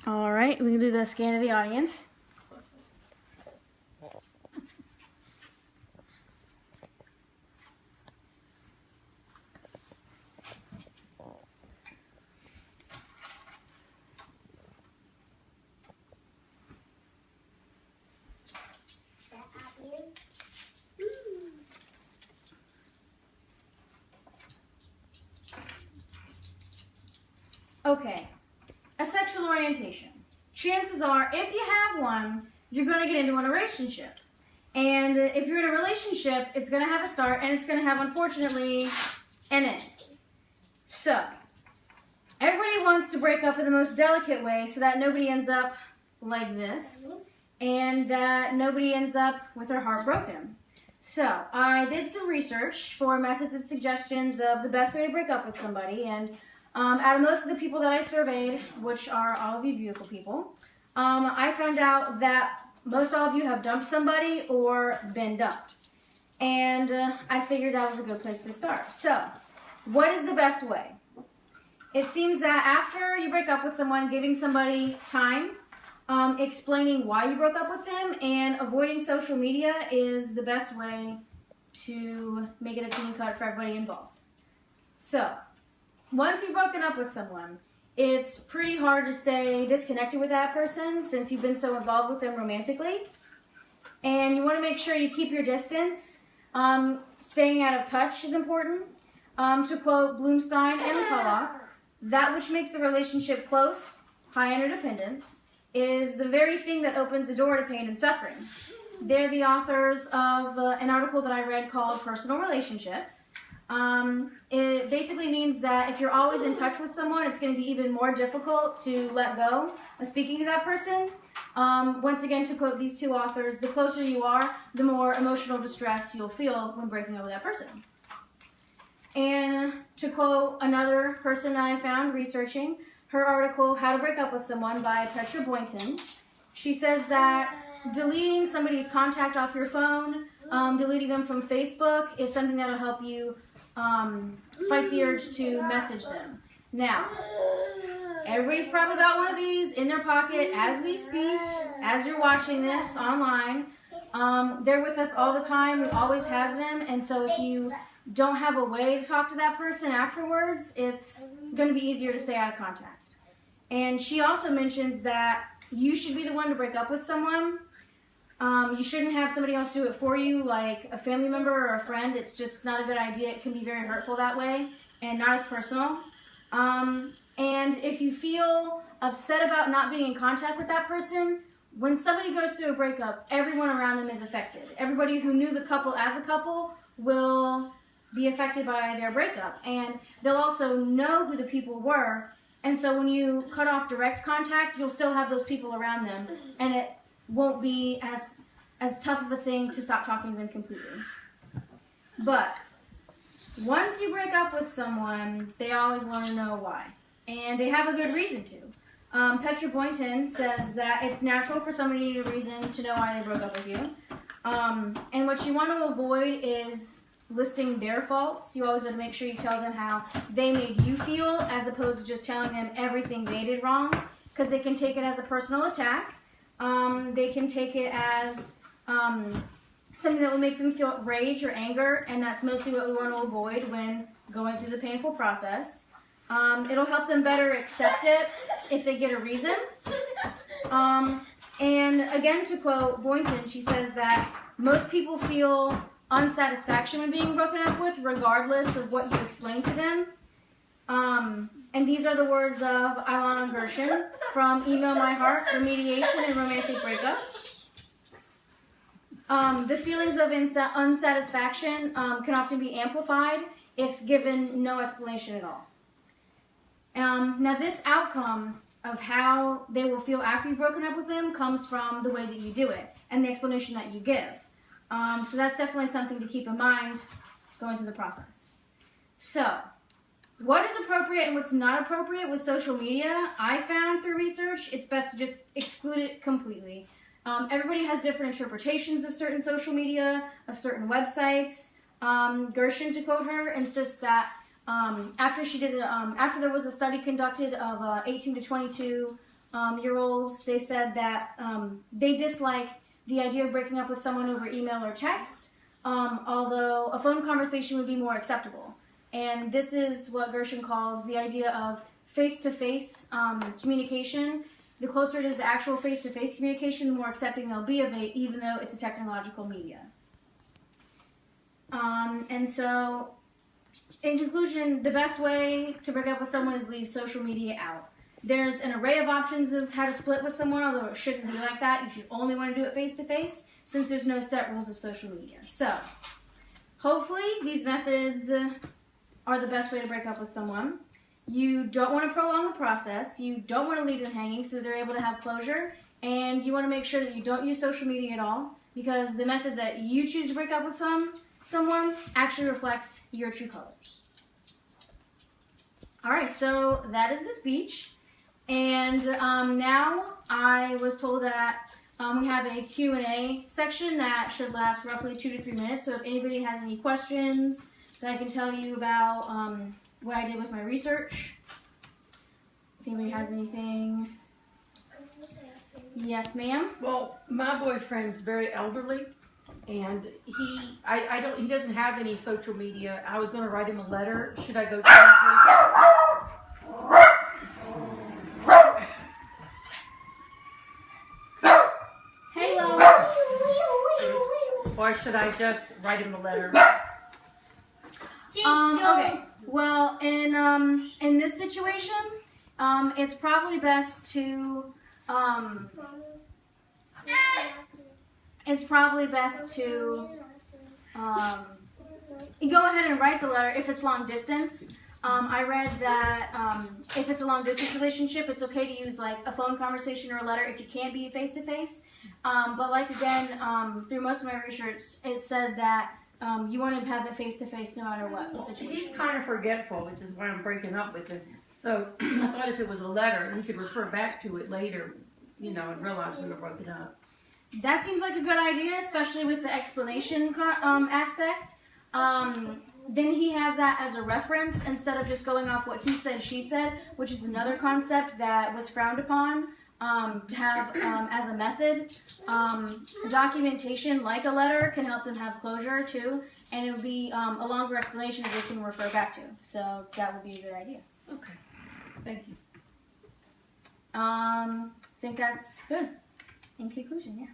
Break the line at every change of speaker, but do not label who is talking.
All right, we can do the scan of the audience. Okay, a sexual orientation. Chances are, if you have one, you're going to get into a relationship. And if you're in a relationship, it's going to have a start and it's going to have, unfortunately, an end. So, everybody wants to break up in the most delicate way so that nobody ends up like this and that nobody ends up with their heart broken. So, I did some research for methods and suggestions of the best way to break up with somebody, and out of most of the people that I surveyed, which are all of you beautiful people, I found out that most all of you have dumped somebody or been dumped. And I figured that was a good place to start. So, what is the best way? It seems that after you break up with someone, giving somebody time, explaining why you broke up with them, and avoiding social media is the best way to make it a clean cut for everybody involved. So, once you've broken up with someone, it's pretty hard to stay disconnected with that person since you've been so involved with them romantically. And you want to make sure you keep your distance. Staying out of touch is important. To quote Bloomstein and McCulloch, that which makes the relationship close, high interdependence, is the very thing that opens the door to pain and suffering. They're the authors of an article that I read called Personal Relationships. It basically means that if you're always in touch with someone, it's going to be even more difficult to let go of speaking to that person. Once again, to quote these two authors, the closer you are, the more emotional distress you'll feel when breaking up with that person. And to quote another person I found researching, her article, How to Break Up with Someone by Petra Boynton, she says that deleting somebody's contact off your phone, deleting them from Facebook is something that'll help you fight the urge to message them. Now, everybody's probably got one of these in their pocket as we speak, as you're watching this online. They're with us all the time. We always have them. And so if you don't have a way to talk to that person afterwards, it's going to be easier to stay out of contact. And she also mentions that you should be the one to break up with someone. You shouldn't have somebody else do it for you, like a family member or a friend. It's just not a good idea. It can be very hurtful that way and not as personal. And if you feel upset about not being in contact with that person, when somebody goes through a breakup, everyone around them is affected. Everybody who knew the couple as a couple will be affected by their breakup. And they'll also know who the people were. And so when you cut off direct contact, you'll still have those people around them. And it won't be as tough of a thing to stop talking to them completely. But once you break up with someone, they always want to know why. And they have a good reason to. Petra Boynton says that it's natural for somebody to need a reason to know why they broke up with you. And what you want to avoid is listing their faults. You always want to make sure you tell them how they made you feel as opposed to just telling them everything they did wrong, because they can take it as a personal attack. They can take it as something that will make them feel rage or anger, and that's mostly what we want to avoid when going through the painful process. It'll help them better accept it if they get a reason. And again, to quote Boynton, she says that most people feel unsatisfaction when being broken up with, regardless of what you explain to them. And these are the words of Ilana Gershon from Email My Heart, Remediation and Romantic Breakups. The feelings of unsatisfaction can often be amplified if given no explanation at all. Now this outcome of how they will feel after you've broken up with them comes from the way that you do it and the explanation that you give. So that's definitely something to keep in mind going through the process. So, what is appropriate and what's not appropriate with social media? I found through research, it's best to just exclude it completely. Everybody has different interpretations of certain social media, of certain websites. Gershon, to quote her, insists that after there was a study conducted of 18 to 22 year olds, they said that they dislike the idea of breaking up with someone over email or text, although a phone conversation would be more acceptable. And this is what Gershon calls the idea of face-to-face communication. The closer it is to actual face-to-face communication, the more accepting they'll be of it, even though it's a technological media. And so, in conclusion, the best way to break up with someone is leave social media out. There's an array of options of how to split with someone, although it shouldn't be like that. You should only want to do it face-to-face, since there's no set rules of social media. So, hopefully, these methods are the best way to break up with someone. You don't want to prolong the process. You don't want to leave them hanging so they're able to have closure. And you want to make sure that you don't use social media at all, because the method that you choose to break up with someone actually reflects your true colors. Alright, so that is the speech. And now I was told that we have a Q&A section that should last roughly 2 to 3 minutes. So if anybody has any questions that I can tell you about what I did with my research. If anybody has anything. Yes, ma'am?
Well, my boyfriend's very elderly, and he doesn't have any social media. I was going to write him a letter. Should I go to him first?
Hello.
Or should I just write him a letter?
Okay. Well, in this situation, it's probably best to go ahead and write the letter if it's long distance. I read that if it's a long distance relationship, it's okay to use like a phone conversation or a letter if you can't be face to face. But like again, through most of my research, it said that you want to have it face to face no matter what the situation.
He's kind of forgetful, which is why I'm breaking up with him. So I thought if it was a letter, he could refer back to it later, you know, and realize we were broken up.
That seems like a good idea, especially with the explanation aspect. Then he has that as a reference instead of just going off what he said, she said, which is another concept that was frowned upon to have as a method. Documentation, like a letter, can help them have closure too, and it would be a longer explanation that they can refer back to. So that would be a good idea.
Okay, thank you.
I think that's good. In conclusion, yeah.